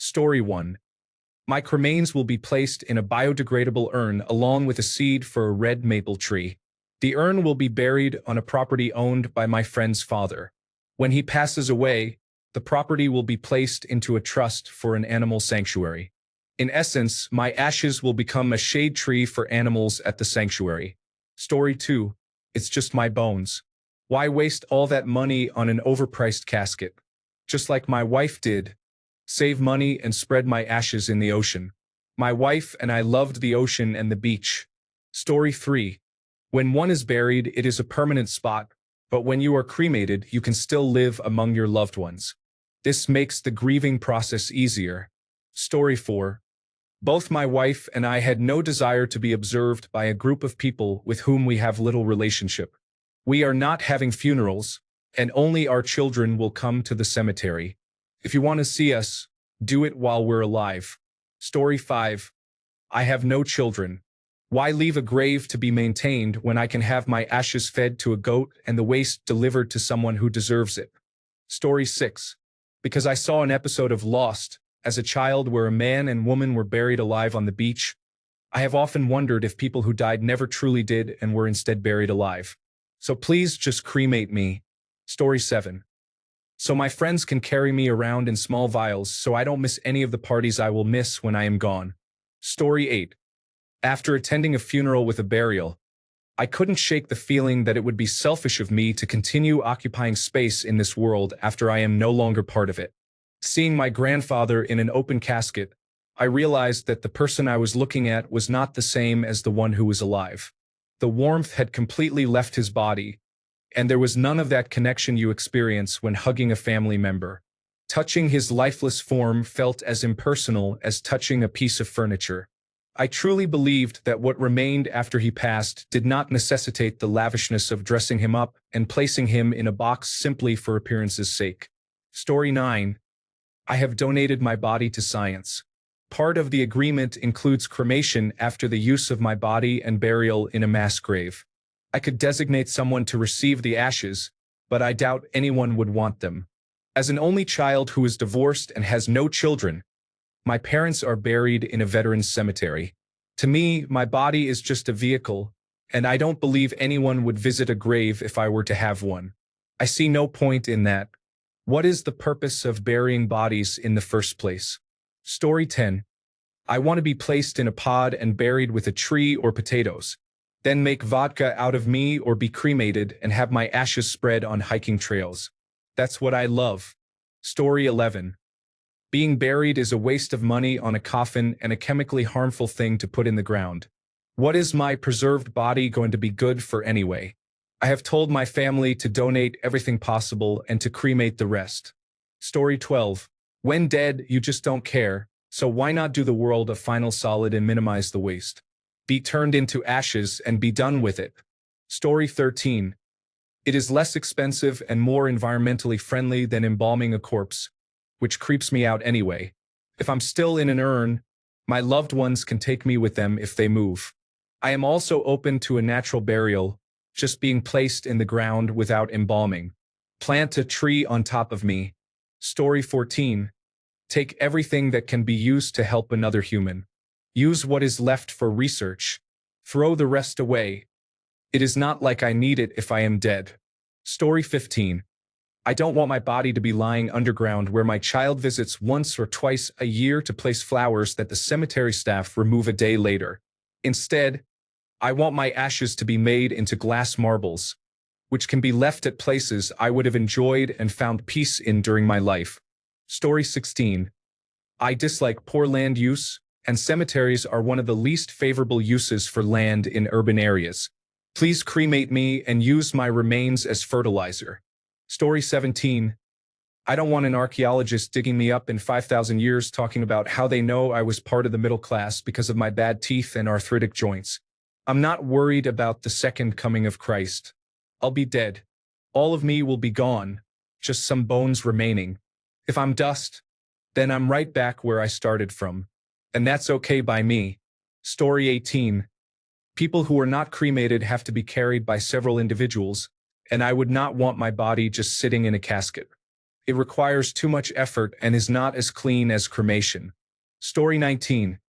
Story 1. My cremains will be placed in a biodegradable urn along with a seed for a red maple tree. The urn will be buried on a property owned by my friend's father. When he passes away, the property will be placed into a trust for an animal sanctuary. In essence, my ashes will become a shade tree for animals at the sanctuary. Story 2. It's just my bones. Why waste all that money on an overpriced casket? Just like my wife did. Save money and spread my ashes in the ocean. My wife and I loved the ocean and the beach. Story 3. When one is buried, it is a permanent spot, but when you are cremated, you can still live among your loved ones. This makes the grieving process easier. Story 4. Both my wife and I had no desire to be observed by a group of people with whom we have little relationship. We are not having funerals, and only our children will come to the cemetery. If you want to see us, do it while we're alive. Story 5. I have no children. Why leave a grave to be maintained when I can have my ashes fed to a goat and the waste delivered to someone who deserves it? Story 6. Because I saw an episode of Lost as a child where a man and woman were buried alive on the beach. I have often wondered if people who died never truly did and were instead buried alive. So please just cremate me. Story 7. So my friends can carry me around in small vials so I don't miss any of the parties I will miss when I am gone. Story 8. After attending a funeral with a burial, I couldn't shake the feeling that it would be selfish of me to continue occupying space in this world after I am no longer part of it. Seeing my grandfather in an open casket, I realized that the person I was looking at was not the same as the one who was alive. The warmth had completely left his body, and there was none of that connection you experience when hugging a family member. Touching his lifeless form felt as impersonal as touching a piece of furniture. I truly believed that what remained after he passed did not necessitate the lavishness of dressing him up and placing him in a box simply for appearance's sake. Story 9. I have donated my body to science. Part of the agreement includes cremation after the use of my body and burial in a mass grave. I could designate someone to receive the ashes, but I doubt anyone would want them. As an only child who is divorced and has no children, my parents are buried in a veterans cemetery. To me, my body is just a vehicle, and I don't believe anyone would visit a grave if I were to have one. I see no point in that. What is the purpose of burying bodies in the first place? Story 10. I want to be placed in a pod and buried with a tree or potatoes, then make vodka out of me or be cremated and have my ashes spread on hiking trails. That's what I love. Story 11. Being buried is a waste of money on a coffin and a chemically harmful thing to put in the ground. What is my preserved body going to be good for anyway? I have told my family to donate everything possible and to cremate the rest. Story 12. When dead, you just don't care, so why not do the world a final solid and minimize the waste? Be turned into ashes and be done with it. Story 13. It is less expensive and more environmentally friendly than embalming a corpse, which creeps me out anyway. If I'm still in an urn, my loved ones can take me with them if they move. I am also open to a natural burial, just being placed in the ground without embalming. Plant a tree on top of me. Story 14. Take everything that can be used to help another human. Use what is left for research. Throw the rest away. It is not like I need it if I am dead. Story 15. I don't want my body to be lying underground where my child visits once or twice a year to place flowers that the cemetery staff remove a day later. Instead, I want my ashes to be made into glass marbles, which can be left at places I would have enjoyed and found peace in during my life. Story 16. I dislike poor land use, and cemeteries are one of the least favorable uses for land in urban areas. Please cremate me and use my remains as fertilizer. Story 17. I don't want an archaeologist digging me up in 5,000 years talking about how they know I was part of the middle class because of my bad teeth and arthritic joints. I'm not worried about the second coming of Christ. I'll be dead. All of me will be gone, just some bones remaining. If I'm dust, then I'm right back where I started from. And that's okay by me. Story 18. People who are not cremated have to be carried by several individuals, and I would not want my body just sitting in a casket. It requires too much effort and is not as clean as cremation. Story 19.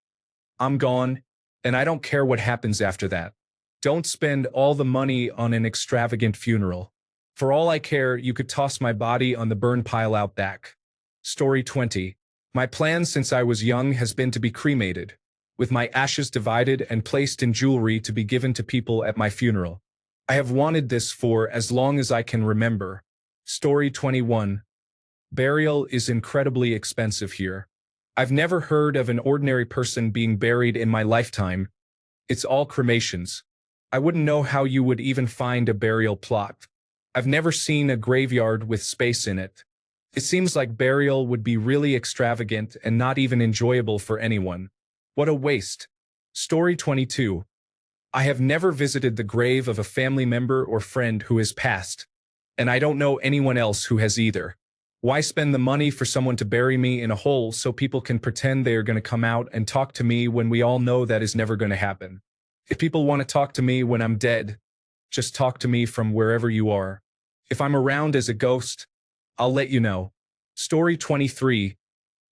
I'm gone, and I don't care what happens after that. Don't spend all the money on an extravagant funeral. For all I care, you could toss my body on the burn pile out back. Story 20. My plan since I was young has been to be cremated, with my ashes divided and placed in jewelry to be given to people at my funeral. I have wanted this for as long as I can remember. Story 21. Burial is incredibly expensive here. I've never heard of an ordinary person being buried in my lifetime. It's all cremations. I wouldn't know how you would even find a burial plot. I've never seen a graveyard with space in it. It seems like burial would be really extravagant and not even enjoyable for anyone. What a waste. Story 22. I have never visited the grave of a family member or friend who has passed, and I don't know anyone else who has either. Why spend the money for someone to bury me in a hole so people can pretend they are going to come out and talk to me when we all know that is never going to happen? If people want to talk to me when I'm dead, just talk to me from wherever you are. If I'm around as a ghost, I'll let you know. Story 23.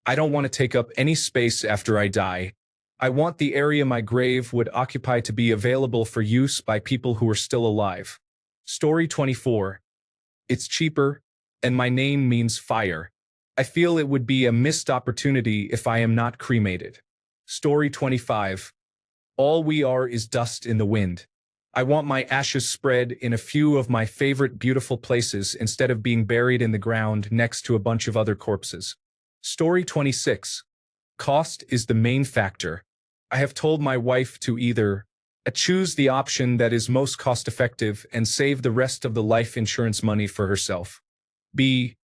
I don't want to take up any space after I die. I want the area my grave would occupy to be available for use by people who are still alive. Story 24. It's cheaper, and my name means fire. I feel it would be a missed opportunity if I am not cremated. Story 25. All we are is dust in the wind. I want my ashes spread in a few of my favorite beautiful places instead of being buried in the ground next to a bunch of other corpses. Story 26. Cost is the main factor. I have told my wife to either choose the option that is most cost-effective and save the rest of the life insurance money for herself. B.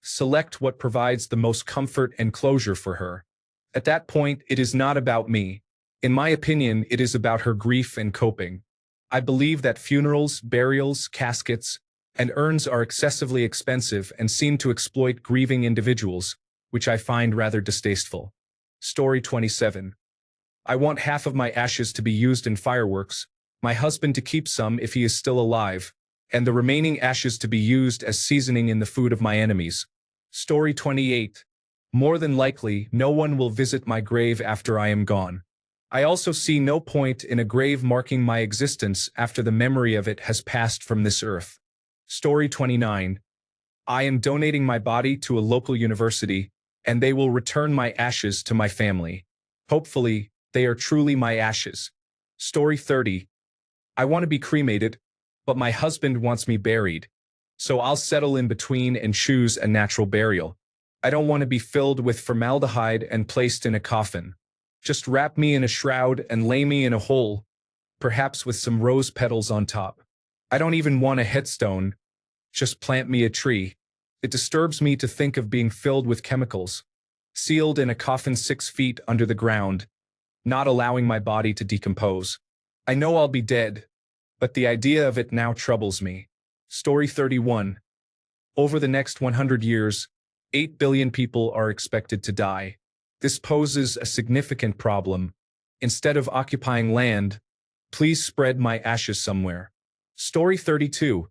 Select what provides the most comfort and closure for her. At that point, it is not about me. In my opinion, it is about her grief and coping. I believe that funerals, burials, caskets, and urns are excessively expensive and seem to exploit grieving individuals, which I find rather distasteful. Story 27. I want half of my ashes to be used in fireworks, my husband to keep some if he is still alive, and the remaining ashes to be used as seasoning in the food of my enemies. Story 28. More than likely, no one will visit my grave after I am gone. I also see no point in a grave marking my existence after the memory of it has passed from this earth. Story 29. I am donating my body to a local university, and they will return my ashes to my family. Hopefully, they are truly my ashes. Story 30. I want to be cremated, but my husband wants me buried, so I'll settle in between and choose a natural burial. I don't want to be filled with formaldehyde and placed in a coffin. Just wrap me in a shroud and lay me in a hole, perhaps with some rose petals on top. I don't even want a headstone. Just plant me a tree. It disturbs me to think of being filled with chemicals, sealed in a coffin 6 feet under the ground, not allowing my body to decompose. I know I'll be dead, but the idea of it now troubles me. Story 31. Over the next 100 years, 8 billion people are expected to die. This poses a significant problem. Instead of occupying land, please spread my ashes somewhere. Story 32.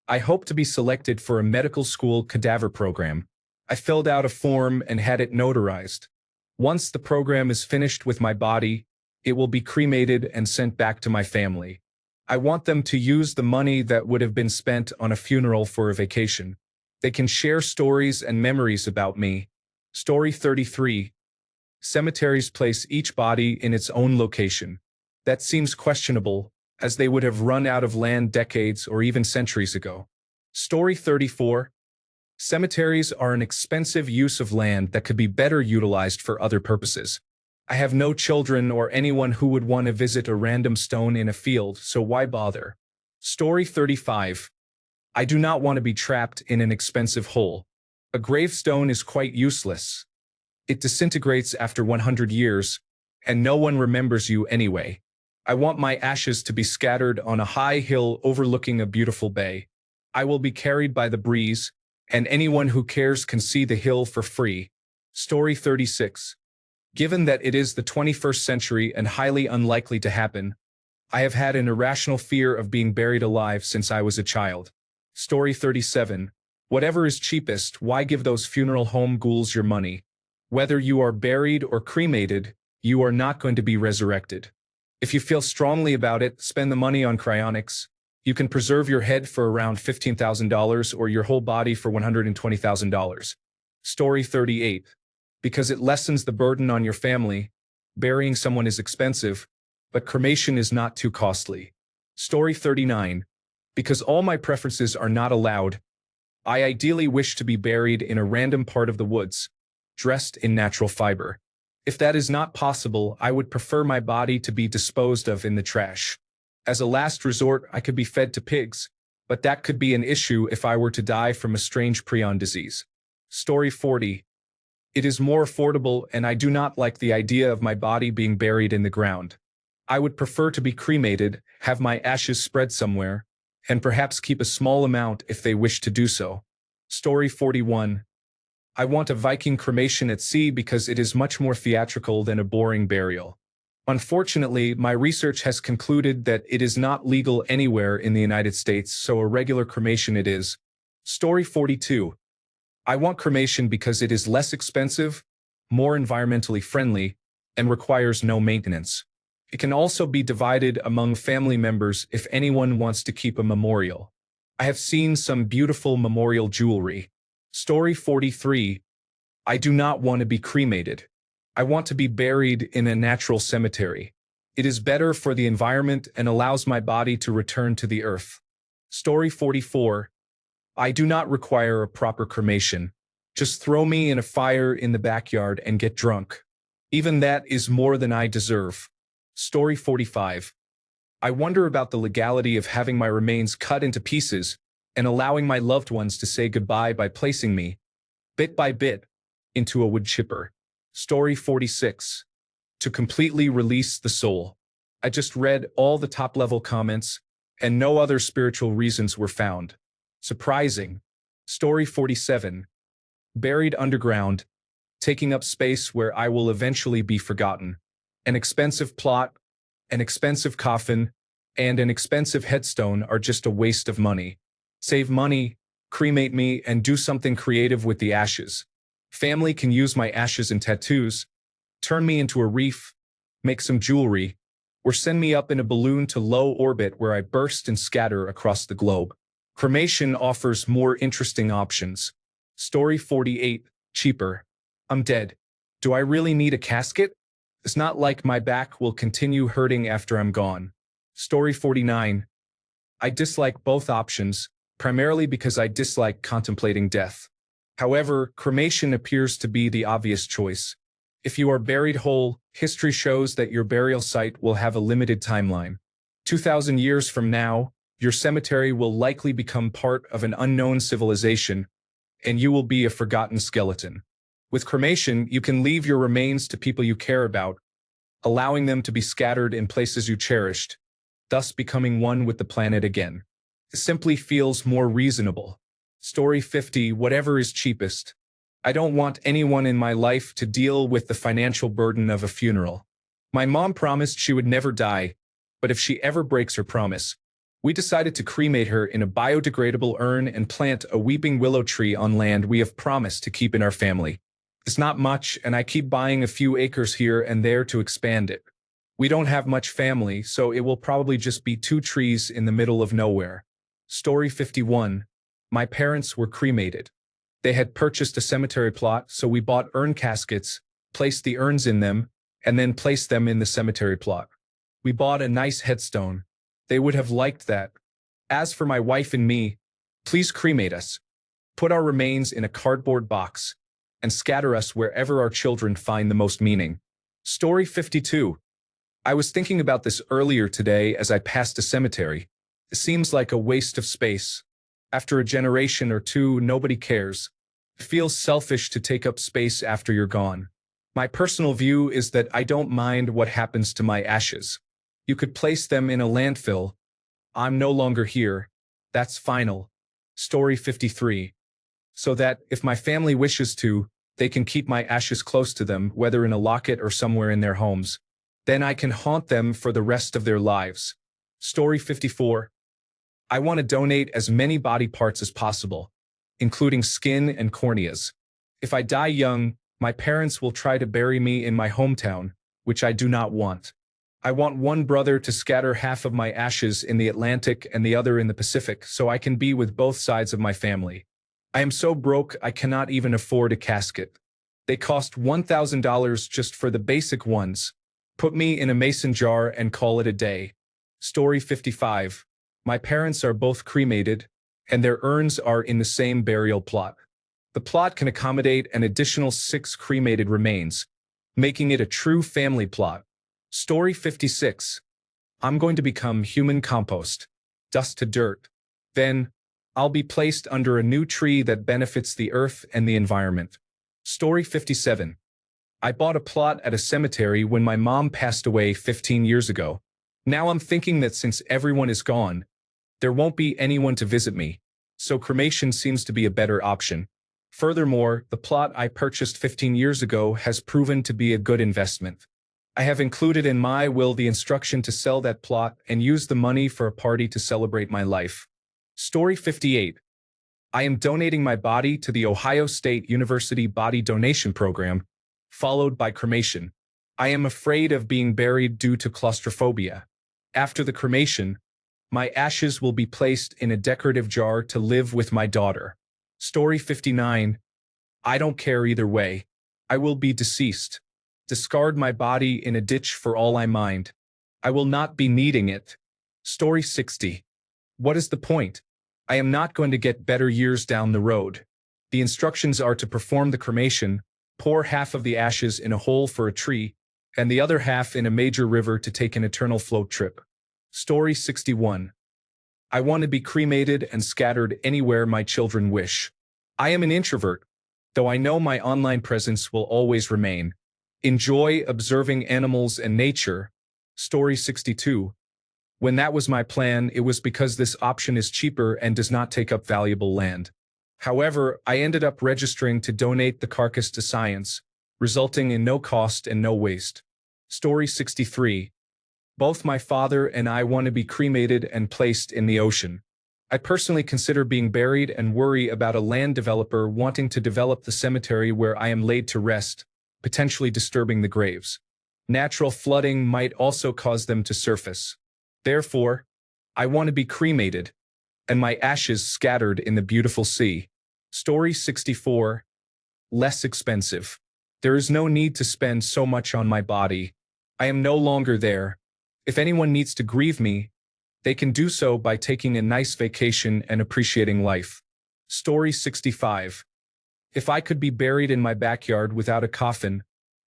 I hope to be selected for a medical school cadaver program. I filled out a form and had it notarized. Once the program is finished with my body, it will be cremated and sent back to my family. I want them to use the money that would have been spent on a funeral for a vacation. They can share stories and memories about me. Story 33. Cemeteries place each body in its own location. That seems questionable, as they would have run out of land decades or even centuries ago. Story 34. Cemeteries are an expensive use of land that could be better utilized for other purposes. I have no children or anyone who would want to visit a random stone in a field, so why bother? Story 35. I do not want to be trapped in an expensive hole. A gravestone is quite useless. It disintegrates after 100 years, and no one remembers you anyway. I want my ashes to be scattered on a high hill overlooking a beautiful bay. I will be carried by the breeze, and anyone who cares can see the hill for free. Story 36. Given that it is the 21st century and highly unlikely to happen, I have had an irrational fear of being buried alive since I was a child. Story 37. Whatever is cheapest, why give those funeral home ghouls your money? Whether you are buried or cremated, you are not going to be resurrected. If you feel strongly about it, spend the money on cryonics. You can preserve your head for around $15,000 or your whole body for $120,000. Story 38. Because it lessens the burden on your family, burying someone is expensive, but cremation is not too costly. Story 39. Because all my preferences are not allowed, I ideally wish to be buried in a random part of the woods, dressed in natural fiber. If that is not possible, I would prefer my body to be disposed of in the trash. As a last resort, I could be fed to pigs, but that could be an issue if I were to die from a strange prion disease. Story 40. It is more affordable, and I do not like the idea of my body being buried in the ground. I would prefer to be cremated, have my ashes spread somewhere, and perhaps keep a small amount if they wish to do so. Story 41. I want a Viking cremation at sea because it is much more theatrical than a boring burial. Unfortunately, my research has concluded that it is not legal anywhere in the United States, so a regular cremation it is. Story 42. I want cremation because it is less expensive, more environmentally friendly, and requires no maintenance. It can also be divided among family members if anyone wants to keep a memorial. I have seen some beautiful memorial jewelry. Story 43. I do not want to be cremated. I want to be buried in a natural cemetery. It is better for the environment and allows my body to return to the earth. Story 44. I do not require a proper cremation. Just throw me in a fire in the backyard and get drunk. Even that is more than I deserve. Story 45. I wonder about the legality of having my remains cut into pieces and allowing my loved ones to say goodbye by placing me, bit by bit, into a wood chipper. Story 46. To completely release the soul. I just read all the top-level comments, and no other spiritual reasons were found. Surprising. Story 47. Buried underground, taking up space where I will eventually be forgotten. An expensive plot, an expensive coffin, and an expensive headstone are just a waste of money. Save money, cremate me, and do something creative with the ashes. Family can use my ashes in tattoos, turn me into a reef, make some jewelry, or send me up in a balloon to low orbit where I burst and scatter across the globe. Cremation offers more interesting options. Story 48. Cheaper. I'm dead. Do I really need a casket? It's not like my back will continue hurting after I'm gone. Story 49. I dislike both options, primarily because I dislike contemplating death. However, cremation appears to be the obvious choice. If you are buried whole, history shows that your burial site will have a limited timeline. 2,000 years from now, your cemetery will likely become part of an unknown civilization, and you will be a forgotten skeleton. With cremation, you can leave your remains to people you care about, allowing them to be scattered in places you cherished, thus becoming one with the planet again. It simply feels more reasonable. Story 50. Whatever is cheapest. I don't want anyone in my life to deal with the financial burden of a funeral. My mom promised she would never die, but if she ever breaks her promise, we decided to cremate her in a biodegradable urn and plant a weeping willow tree on land we have promised to keep in our family. It's not much, and I keep buying a few acres here and there to expand it. We don't have much family, so it will probably just be 2 trees in the middle of nowhere. Story 51. My parents were cremated. They had purchased a cemetery plot, so we bought urn caskets, placed the urns in them, and then placed them in the cemetery plot. We bought a nice headstone. They would have liked that. As for my wife and me, please cremate us. Put our remains in a cardboard box, and scatter us wherever our children find the most meaning. Story 52. I was thinking about this earlier today as I passed a cemetery. It seems like a waste of space. After a generation or two, nobody cares. It feels selfish to take up space after you're gone. My personal view is that I don't mind what happens to my ashes. You could place them in a landfill. I'm no longer here. That's final. Story 53. So that, if my family wishes to, they can keep my ashes close to them, whether in a locket or somewhere in their homes. Then I can haunt them for the rest of their lives. Story 54. I want to donate as many body parts as possible. including skin and corneas. If I die young, my parents will try to bury me in my hometown, which I do not want. I want one brother to scatter half of my ashes in the Atlantic and the other in the Pacific so I can be with both sides of my family. I am so broke I cannot even afford a casket. They cost $1,000 just for the basic ones. Put me in a mason jar and call it a day. Story 55. My parents are both cremated, and their urns are in the same burial plot. The plot can accommodate an additional 6 cremated remains, making it a true family plot. Story 56. I'm going to become human compost, dust to dirt. Then, I'll be placed under a new tree that benefits the earth and the environment. Story 57. I bought a plot at a cemetery when my mom passed away 15 years ago. Now I'm thinking that since everyone is gone, there won't be anyone to visit me, so cremation seems to be a better option. Furthermore, the plot I purchased 15 years ago has proven to be a good investment. I have included in my will the instruction to sell that plot and use the money for a party to celebrate my life. Story 58. I am donating my body to the Ohio State University Body Donation Program, followed by cremation. I am afraid of being buried due to claustrophobia. After the cremation, my ashes will be placed in a decorative jar to live with my daughter. Story 59. I don't care either way. I will be deceased. Discard my body in a ditch for all I mind. I will not be needing it. Story 60. What is the point? I am not going to get better years down the road. The instructions are to perform the cremation, pour half of the ashes in a hole for a tree, and the other half in a major river to take an eternal float trip. Story 61. I want to be cremated and scattered anywhere my children wish. I am an introvert, though I know my online presence will always remain. Enjoy observing animals and nature. Story 62. When that was my plan, it was because this option is cheaper and does not take up valuable land. However, I ended up registering to donate the carcass to science, resulting in no cost and no waste. Story 63. Both my father and I want to be cremated and placed in the ocean. I personally consider being buried and worry about a land developer wanting to develop the cemetery where I am laid to rest, potentially disturbing the graves. Natural flooding might also cause them to surface. Therefore, I want to be cremated, and my ashes scattered in the beautiful sea. Story 64. Less expensive. There is no need to spend so much on my body. I am no longer there. If anyone needs to grieve me, they can do so by taking a nice vacation and appreciating life. Story 65. If I could be buried in my backyard without a coffin,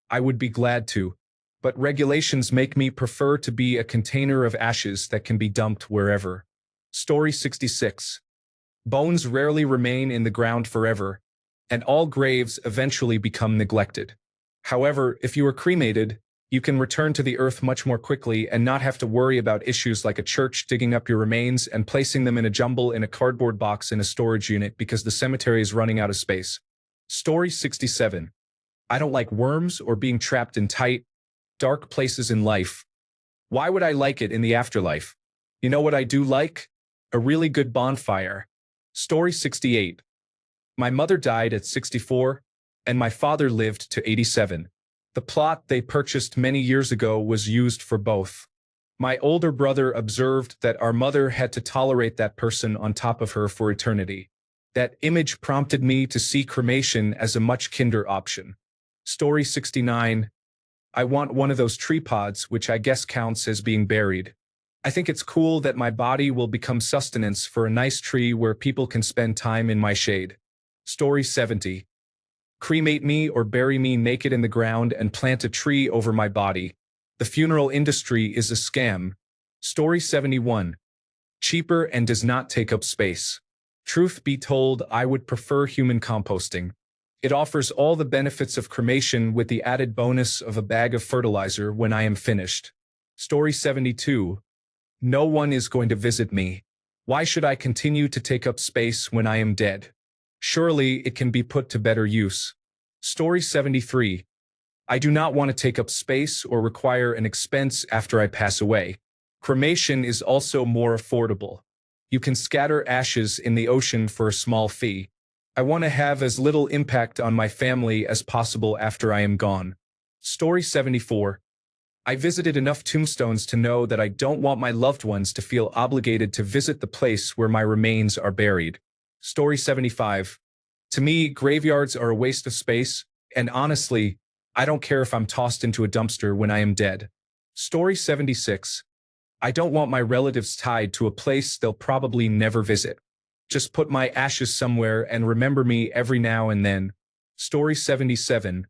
I would be glad to, but regulations make me prefer to be a container of ashes that can be dumped wherever. Story 66. Bones rarely remain in the ground forever, and all graves eventually become neglected. However, if you are cremated, you can return to the earth much more quickly and not have to worry about issues like a church digging up your remains and placing them in a jumble in a cardboard box in a storage unit because the cemetery is running out of space. Story 67. I don't like worms or being trapped in tight, dark places in life. Why would I like it in the afterlife? You know what I do like? A really good bonfire. Story 68. My mother died at 64, and my father lived to 87. The plot they purchased many years ago was used for both. My older brother observed that our mother had to tolerate that person on top of her for eternity. That image prompted me to see cremation as a much kinder option. Story 69. I want one of those tree pods, which I guess counts as being buried. I think it's cool that my body will become sustenance for a nice tree where people can spend time in my shade. Story 70. Cremate me or bury me naked in the ground and plant a tree over my body. The funeral industry is a scam. Story 71. Cheaper and does not take up space. Truth be told, I would prefer human composting. It offers all the benefits of cremation with the added bonus of a bag of fertilizer when I am finished. Story 72. No one is going to visit me. Why should I continue to take up space when I am dead? Surely it can be put to better use. Story 73. I do not want to take up space or require an expense after I pass away. Cremation is also more affordable. You can scatter ashes in the ocean for a small fee. I want to have as little impact on my family as possible after I am gone. Story 74. I visited enough tombstones to know that I don't want my loved ones to feel obligated to visit the place where my remains are buried. Story 75. To me, graveyards are a waste of space, and honestly, I don't care if I'm tossed into a dumpster when I am dead. Story 76. I don't want my relatives tied to a place they'll probably never visit. Just put my ashes somewhere and remember me every now and then. Story 77.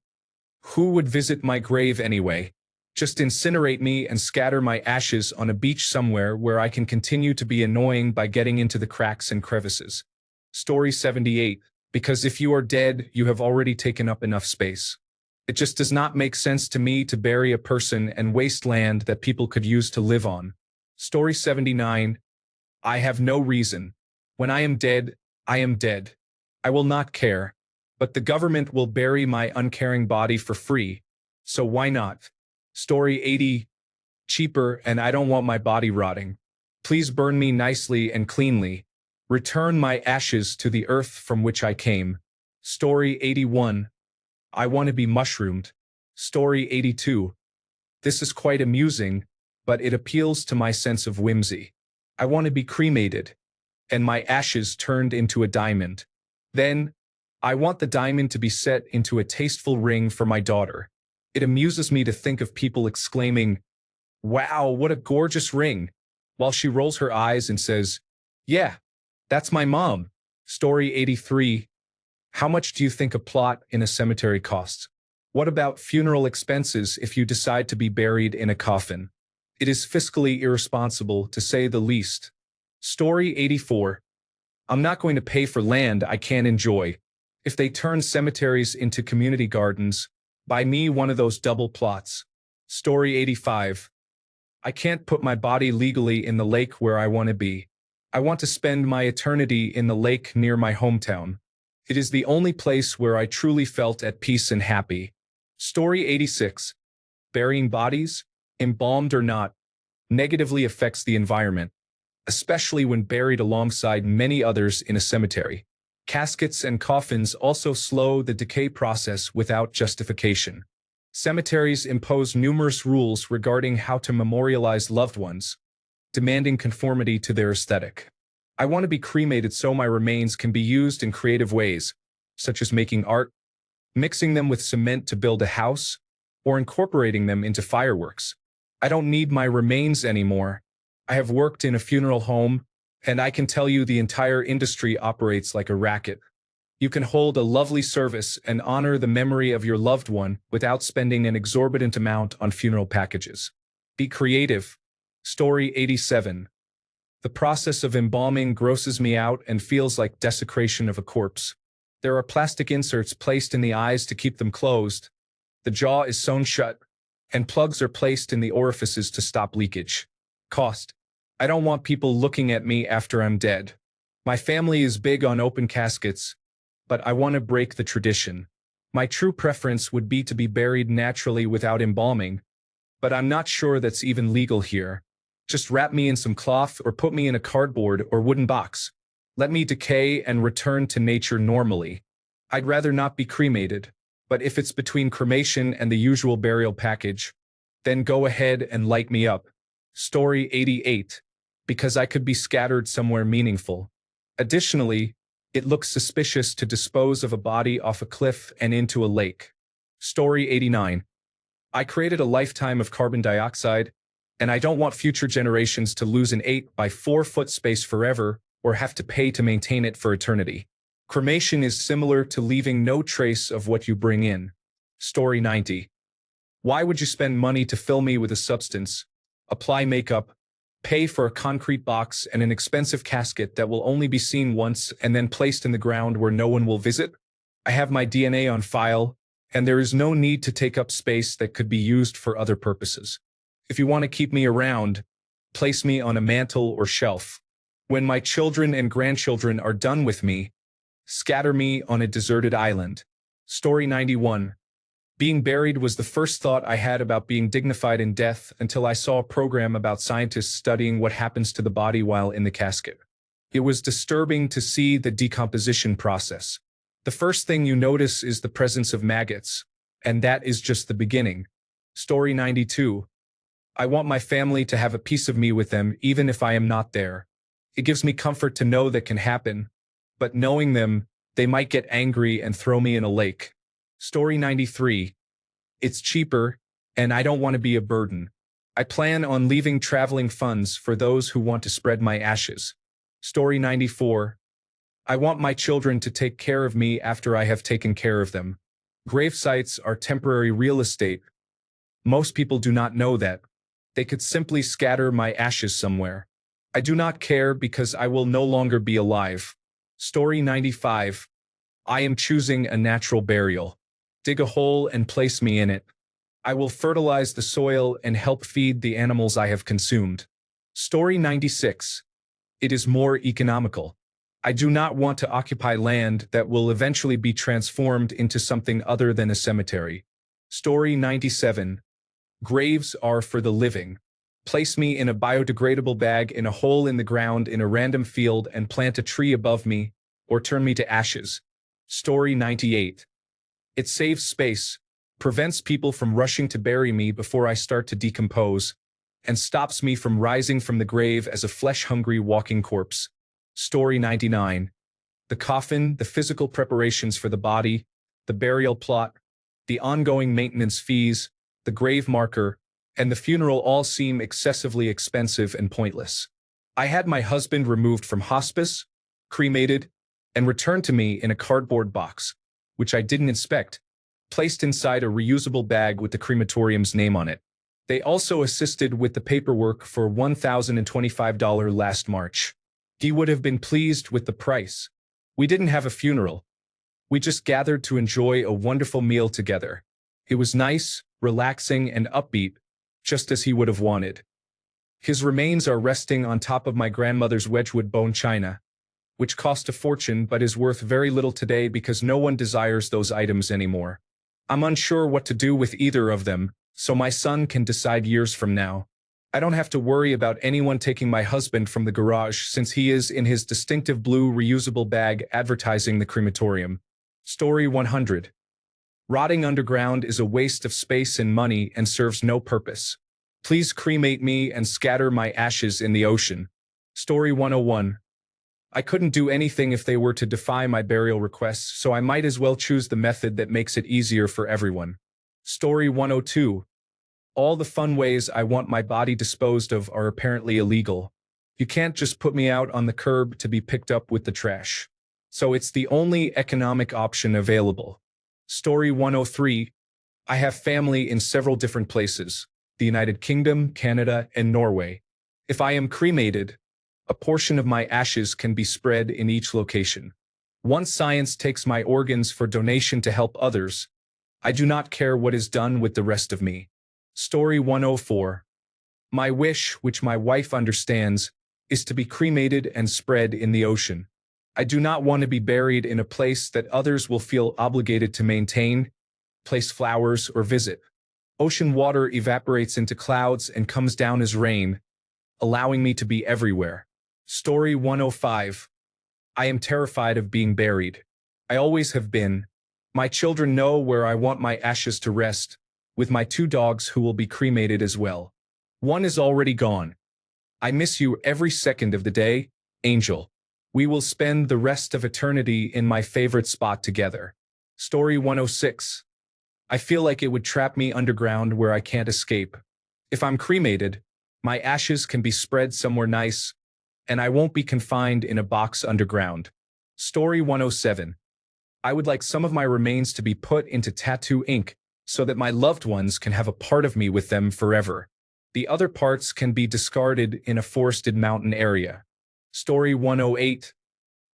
Who would visit my grave anyway? Just incinerate me and scatter my ashes on a beach somewhere where I can continue to be annoying by getting into the cracks and crevices. Story 78. Because if you are dead, you have already taken up enough space. It just does not make sense to me to bury a person and waste land that people could use to live on. Story 79. I have no reason. When I am dead, I am dead. I will not care. But the government will bury my uncaring body for free. So why not? Story 80. Cheaper, and I don't want my body rotting. Please burn me nicely and cleanly. Return my ashes to the earth from which I came. Story 81. I want to be mushroomed. Story 82. This is quite amusing, but it appeals to my sense of whimsy. I want to be cremated, and my ashes turned into a diamond. Then, I want the diamond to be set into a tasteful ring for my daughter. It amuses me to think of people exclaiming, "Wow, what a gorgeous ring," while she rolls her eyes and says, "Yeah, that's my mom." Story 83. How much do you think a plot in a cemetery costs? What about funeral expenses if you decide to be buried in a coffin? It is fiscally irresponsible, to say the least. Story 84. I'm not going to pay for land I can't enjoy. If they turn cemeteries into community gardens, buy me one of those double plots. Story 85. I can't put my body legally in the lake where I want to be. I want to spend my eternity in the lake near my hometown. It is the only place where I truly felt at peace and happy. Story 86. Burying bodies, embalmed or not, negatively affects the environment, especially when buried alongside many others in a cemetery. Caskets and coffins also slow the decay process without justification. Cemeteries impose numerous rules regarding how to memorialize loved ones, demanding conformity to their aesthetic. I want to be cremated so my remains can be used in creative ways, such as making art, mixing them with cement to build a house, or incorporating them into fireworks. I don't need my remains anymore. I have worked in a funeral home, and I can tell you the entire industry operates like a racket. You can hold a lovely service and honor the memory of your loved one without spending an exorbitant amount on funeral packages. Be creative. Story 87. The process of embalming grosses me out and feels like desecration of a corpse. There are plastic inserts placed in the eyes to keep them closed. The jaw is sewn shut, and plugs are placed in the orifices to stop leakage. Cost. I don't want people looking at me after I'm dead. My family is big on open caskets, but I want to break the tradition. My true preference would be to be buried naturally without embalming, but I'm not sure that's even legal here. Just wrap me in some cloth or put me in a cardboard or wooden box. Let me decay and return to nature normally. I'd rather not be cremated, but if it's between cremation and the usual burial package, then go ahead and light me up. Story 88. Because I could be scattered somewhere meaningful. Additionally, it looks suspicious to dispose of a body off a cliff and into a lake. Story 89. I created a lifetime of carbon dioxide, and I don't want future generations to lose an 8 by 4 foot space forever or have to pay to maintain it for eternity. Cremation is similar to leaving no trace of what you bring in. Story 90. Why would you spend money to fill me with a substance, apply makeup, pay for a concrete box and an expensive casket that will only be seen once and then placed in the ground where no one will visit? I have my DNA on file, and there is no need to take up space that could be used for other purposes. If you want to keep me around, place me on a mantle or shelf. When my children and grandchildren are done with me, scatter me on a deserted island. Story 91. Being buried was the first thought I had about being dignified in death until I saw a program about scientists studying what happens to the body while in the casket. It was disturbing to see the decomposition process. The first thing you notice is the presence of maggots, and that is just the beginning. Story 92. I want my family to have a piece of me with them even if I am not there. It gives me comfort to know that can happen, but knowing them, they might get angry and throw me in a lake. Story 93. It's cheaper, and I don't want to be a burden. I plan on leaving traveling funds for those who want to spread my ashes. Story 94. I want my children to take care of me after I have taken care of them. Grave sites are temporary real estate. Most people do not know that. They could simply scatter my ashes somewhere. I do not care because I will no longer be alive. Story 95. I am choosing a natural burial. Dig a hole and place me in it. I will fertilize the soil and help feed the animals I have consumed. Story 96. It is more economical. I do not want to occupy land that will eventually be transformed into something other than a cemetery. Story 97. Graves are for the living. Place me in a biodegradable bag in a hole in the ground in a random field and plant a tree above me, or turn me to ashes. Story 98. It saves space, prevents people from rushing to bury me before I start to decompose, and stops me from rising from the grave as a flesh-hungry walking corpse. Story 99. The coffin, the physical preparations for the body, the burial plot, the ongoing maintenance fees, the grave marker, and the funeral all seem excessively expensive and pointless. I had my husband removed from hospice, cremated, and returned to me in a cardboard box, which I didn't inspect, placed inside a reusable bag with the crematorium's name on it. They also assisted with the paperwork for $1,025 last March. He would have been pleased with the price. We didn't have a funeral. We just gathered to enjoy a wonderful meal together. It was nice, relaxing, and upbeat, just as he would have wanted. His remains are resting on top of my grandmother's Wedgwood bone china, which cost a fortune but is worth very little today because no one desires those items anymore. I'm unsure what to do with either of them, so my son can decide years from now. I don't have to worry about anyone taking my husband from the garage since he is in his distinctive blue reusable bag advertising the crematorium. Story 100. Rotting underground is a waste of space and money and serves no purpose. Please cremate me and scatter my ashes in the ocean. Story 101. I couldn't do anything if they were to defy my burial requests, so I might as well choose the method that makes it easier for everyone. Story 102. All the fun ways I want my body disposed of are apparently illegal. You can't just put me out on the curb to be picked up with the trash. So it's the only economic option available. Story 103. I have family in several different places: the United Kingdom, Canada, and Norway. If I am cremated, a portion of my ashes can be spread in each location. Once science takes my organs for donation to help others, I do not care what is done with the rest of me. Story 104. My wish, which my wife understands, is to be cremated and spread in the ocean. I do not want to be buried in a place that others will feel obligated to maintain, place flowers, or visit. Ocean water evaporates into clouds and comes down as rain, allowing me to be everywhere. Story 105. I am terrified of being buried. I always have been. My children know where I want my ashes to rest, with my 2 dogs who will be cremated as well. One is already gone. I miss you every second of the day, Angel. We will spend the rest of eternity in my favorite spot together. Story 106. I feel like it would trap me underground where I can't escape. If I'm cremated, my ashes can be spread somewhere nice, and I won't be confined in a box underground. Story 107. I would like some of my remains to be put into tattoo ink so that my loved ones can have a part of me with them forever. The other parts can be discarded in a forested mountain area. Story 108.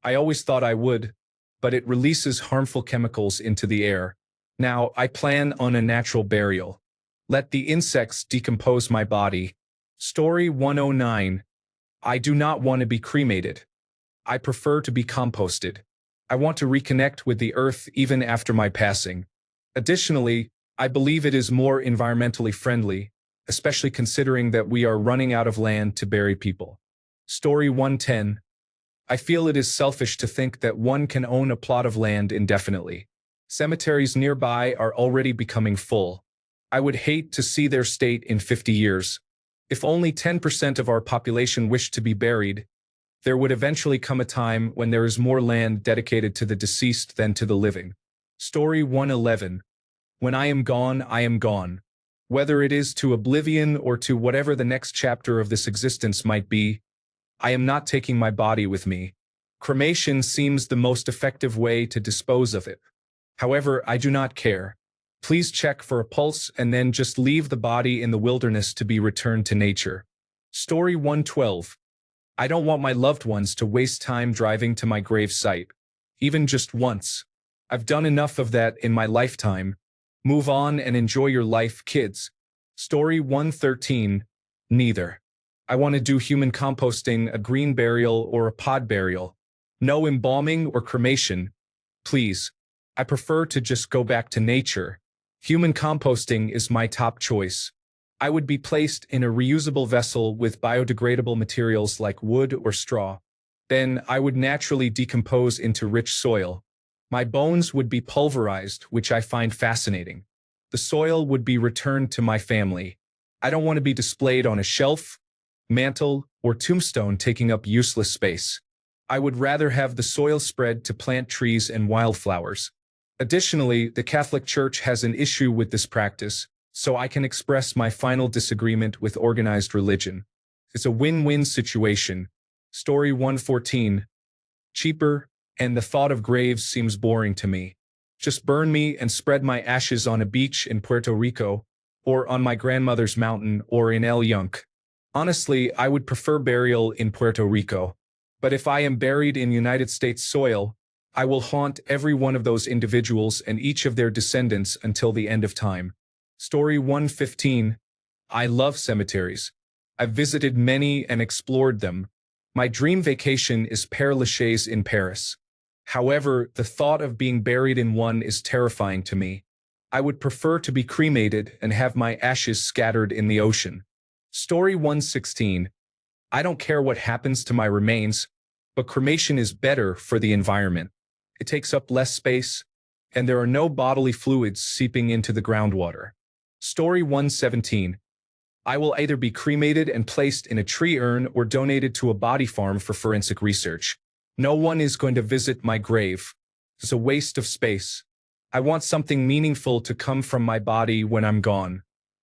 I always thought I would, but it releases harmful chemicals into the air. Now, I plan on a natural burial. Let the insects decompose my body. Story 109. I do not want to be cremated. I prefer to be composted. I want to reconnect with the earth even after my passing. Additionally, I believe it is more environmentally friendly, especially considering that we are running out of land to bury people. Story 110. I feel it is selfish to think that one can own a plot of land indefinitely. Cemeteries nearby are already becoming full. I would hate to see their state in 50 years. If only 10% of our population wished to be buried, there would eventually come a time when there is more land dedicated to the deceased than to the living. Story 111. When I am gone, I am gone. Whether it is to oblivion or to whatever the next chapter of this existence might be, I am not taking my body with me. Cremation seems the most effective way to dispose of it. However, I do not care. Please check for a pulse and then just leave the body in the wilderness to be returned to nature. Story 112. I don't want my loved ones to waste time driving to my grave site. Even just once. I've done enough of that in my lifetime. Move on and enjoy your life, kids. Story 113. Neither. I want to do human composting, a green burial, or a pod burial. No embalming or cremation. Please. I prefer to just go back to nature. Human composting is my top choice. I would be placed in a reusable vessel with biodegradable materials like wood or straw. Then I would naturally decompose into rich soil. My bones would be pulverized, which I find fascinating. The soil would be returned to my family. I don't want to be displayed on a shelf, mantle, or tombstone taking up useless space. I would rather have the soil spread to plant trees and wildflowers. Additionally, the Catholic Church has an issue with this practice, so I can express my final disagreement with organized religion. It's a win-win situation. Story 114. Cheaper, and the thought of graves seems boring to me. Just burn me and spread my ashes on a beach in Puerto Rico, or on my grandmother's mountain, or in El Yunque. Honestly, I would prefer burial in Puerto Rico. But if I am buried in United States soil, I will haunt every one of those individuals and each of their descendants until the end of time. Story 115. I love cemeteries. I've visited many and explored them. My dream vacation is Père Lachaise in Paris. However, the thought of being buried in one is terrifying to me. I would prefer to be cremated and have my ashes scattered in the ocean. Story 116. I don't care what happens to my remains, but cremation is better for the environment. It takes up less space, and there are no bodily fluids seeping into the groundwater. Story 117. I will either be cremated and placed in a tree urn or donated to a body farm for forensic research. No one is going to visit my grave. It's a waste of space. I want something meaningful to come from my body when I'm gone.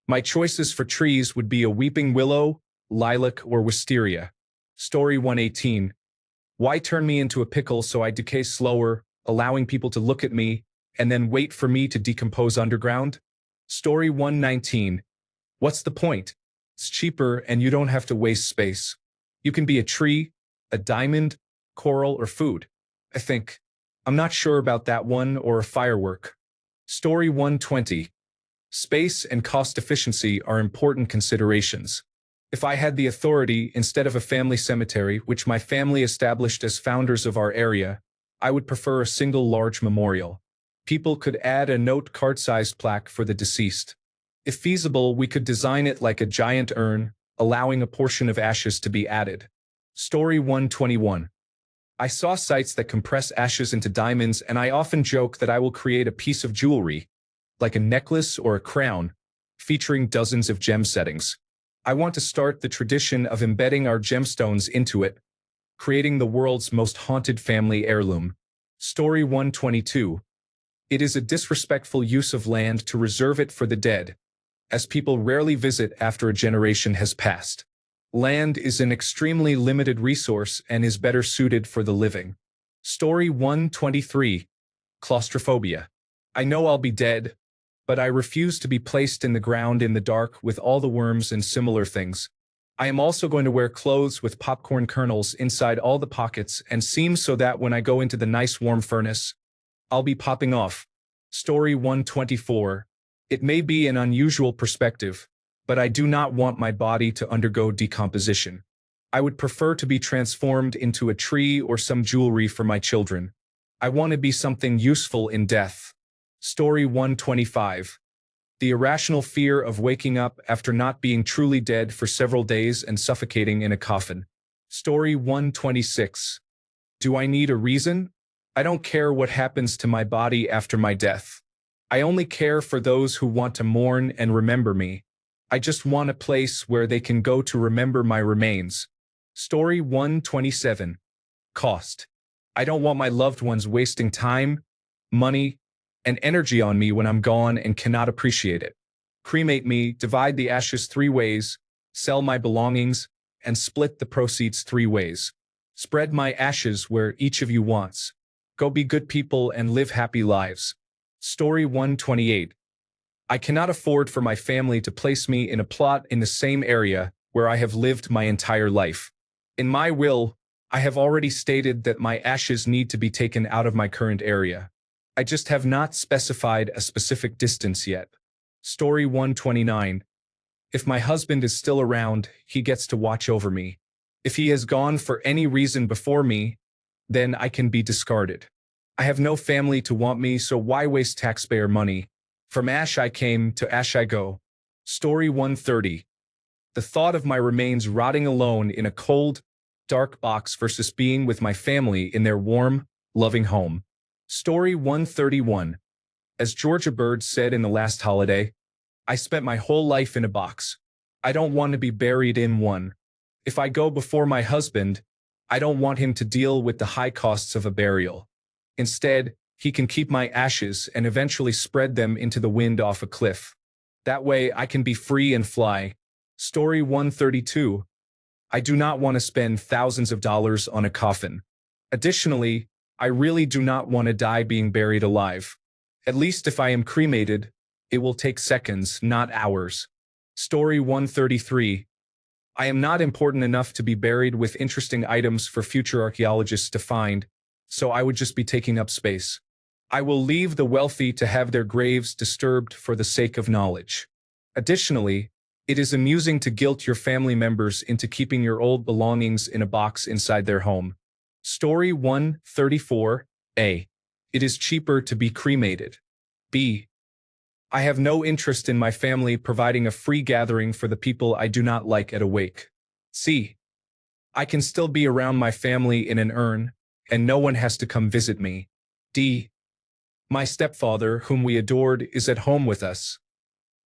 My choices for trees would be a weeping willow, lilac, or wisteria. Story 118. Why turn me into a pickle so I decay slower, allowing people to look at me, and then wait for me to decompose underground? Story 119. What's the point? It's cheaper and you don't have to waste space. You can be a tree, a diamond, coral, or food. I think. I'm not sure about that one, or a firework. Story 120. Space and cost efficiency are important considerations. If I had the authority, instead of a family cemetery, which my family established as founders of our area, I would prefer a single large memorial. People could add a note card-sized plaque for the deceased. If feasible, we could design it like a giant urn, allowing a portion of ashes to be added. Story 121. I saw sites that compress ashes into diamonds, and I often joke that I will create a piece of jewelry, like a necklace or a crown, featuring dozens of gem settings. I want to start the tradition of embedding our gemstones into it, creating the world's most haunted family heirloom. Story 122. It is a disrespectful use of land to reserve it for the dead, as people rarely visit after a generation has passed. Land is an extremely limited resource and is better suited for the living. Story 123. Claustrophobia. I know I'll be dead, but I refuse to be placed in the ground in the dark with all the worms and similar things. I am also going to wear clothes with popcorn kernels inside all the pockets and seams so that when I go into the nice warm furnace, I'll be popping off. Story 124. It may be an unusual perspective, but I do not want my body to undergo decomposition. I would prefer to be transformed into a tree or some jewelry for my children. I want to be something useful in death. Story 125. The irrational fear of waking up after not being truly dead for several days and suffocating in a coffin. Story 126. Do I need a reason? I don't care what happens to my body after my death. I only care for those who want to mourn and remember me. I just want a place where they can go to remember my remains. Story 127. Cost. I don't want my loved ones wasting time, money, and energy on me when I'm gone and cannot appreciate it. Cremate me, divide the ashes 3 ways, sell my belongings, and split the proceeds 3 ways. Spread my ashes where each of you wants. Go be good people and live happy lives. Story 128. I cannot afford for my family to place me in a plot in the same area where I have lived my entire life. In my will, I have already stated that my ashes need to be taken out of my current area. I just have not specified a specific distance yet. Story 129. If my husband is still around, he gets to watch over me. If he has gone for any reason before me, then I can be discarded. I have no family to want me, so why waste taxpayer money? From ash I came, to ash I go. Story 130. The thought of my remains rotting alone in a cold, dark box versus being with my family in their warm, loving home. Story 131. As Georgia Bird said in The Last Holiday, I spent my whole life in a box. I don't want to be buried in one. If I go before my husband, I don't want him to deal with the high costs of a burial. Instead, he can keep my ashes and eventually spread them into the wind off a cliff. That way I can be free and fly. Story 132. I do not want to spend thousands of dollars on a coffin. Additionally, I really do not want to die being buried alive. At least if I am cremated, it will take seconds, not hours. Story 133. I am not important enough to be buried with interesting items for future archaeologists to find, so I would just be taking up space. I will leave the wealthy to have their graves disturbed for the sake of knowledge. Additionally, it is amusing to guilt your family members into keeping your old belongings in a box inside their home. Story 134. A. It is cheaper to be cremated. B. I have no interest in my family providing a free gathering for the people I do not like at a wake. C. I can still be around my family in an urn, and no one has to come visit me. D. My stepfather, whom we adored, is at home with us.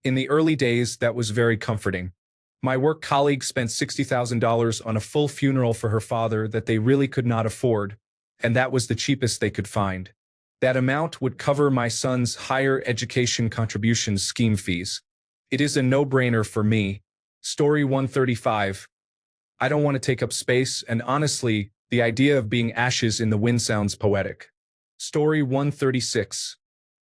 In the early days, that was very comforting. My work colleague spent $60,000 on a full funeral for her father that they really could not afford, and that was the cheapest they could find. That amount would cover my son's higher education contribution scheme fees. It is a no-brainer for me. Story 135. I don't want to take up space, and honestly, the idea of being ashes in the wind sounds poetic. Story 136.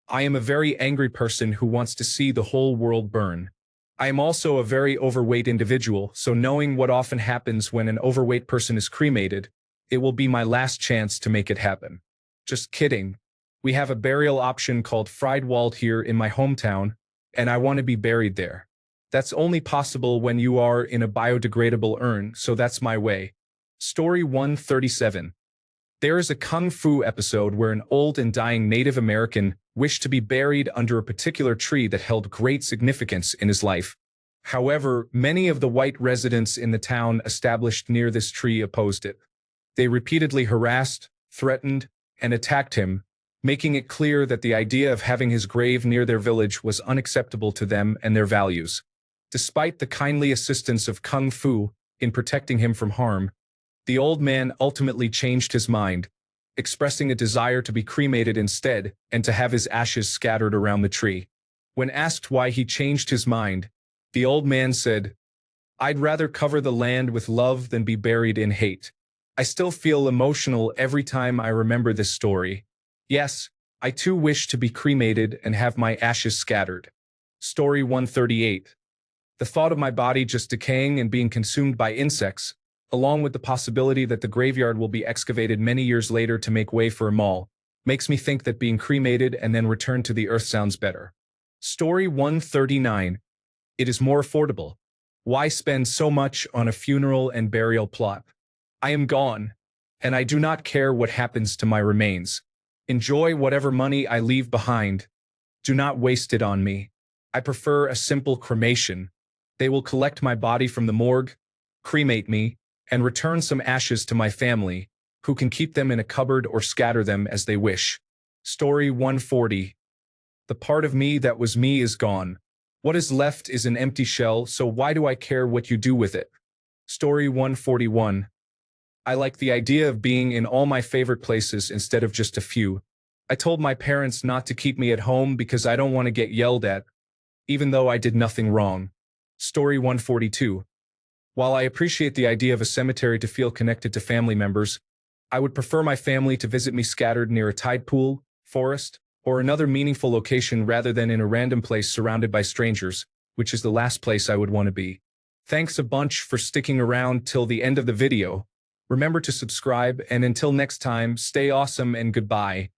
I am a very angry person who wants to see the whole world burn. I am also a very overweight individual, so knowing what often happens when an overweight person is cremated, it will be my last chance to make it happen. Just kidding. We have a burial option called Friedwald here in my hometown, and I want to be buried there. That's only possible when you are in a biodegradable urn, so that's my way. Story 137. There is a Kung Fu episode where an old and dying Native American wished to be buried under a particular tree that held great significance in his life. However, many of the white residents in the town established near this tree opposed it. They repeatedly harassed, threatened, and attacked him, making it clear that the idea of having his grave near their village was unacceptable to them and their values. Despite the kindly assistance of Kung Fu in protecting him from harm, the old man ultimately changed his mind, expressing a desire to be cremated instead and to have his ashes scattered around the tree. When asked why he changed his mind, the old man said, "I'd rather cover the land with love than be buried in hate. I still feel emotional every time I remember this story. Yes, I too wish to be cremated and have my ashes scattered." Story 138. The thought of my body just decaying and being consumed by insects, along with the possibility that the graveyard will be excavated many years later to make way for a mall, makes me think that being cremated and then returned to the earth sounds better. Story 139. It is more affordable. Why spend so much on a funeral and burial plot? I am gone, and I do not care what happens to my remains. Enjoy whatever money I leave behind. Do not waste it on me. I prefer a simple cremation. They will collect my body from the morgue, cremate me, and return some ashes to my family, who can keep them in a cupboard or scatter them as they wish. Story 140. The part of me that was me is gone. What is left is an empty shell, so why do I care what you do with it? Story 141. I like the idea of being in all my favorite places instead of just a few. I told my parents not to keep me at home because I don't want to get yelled at, even though I did nothing wrong. Story 142. While I appreciate the idea of a cemetery to feel connected to family members, I would prefer my family to visit me scattered near a tide pool, forest, or another meaningful location rather than in a random place surrounded by strangers, which is the last place I would want to be. Thanks a bunch for sticking around till the end of the video. Remember to subscribe, and until next time, stay awesome and goodbye.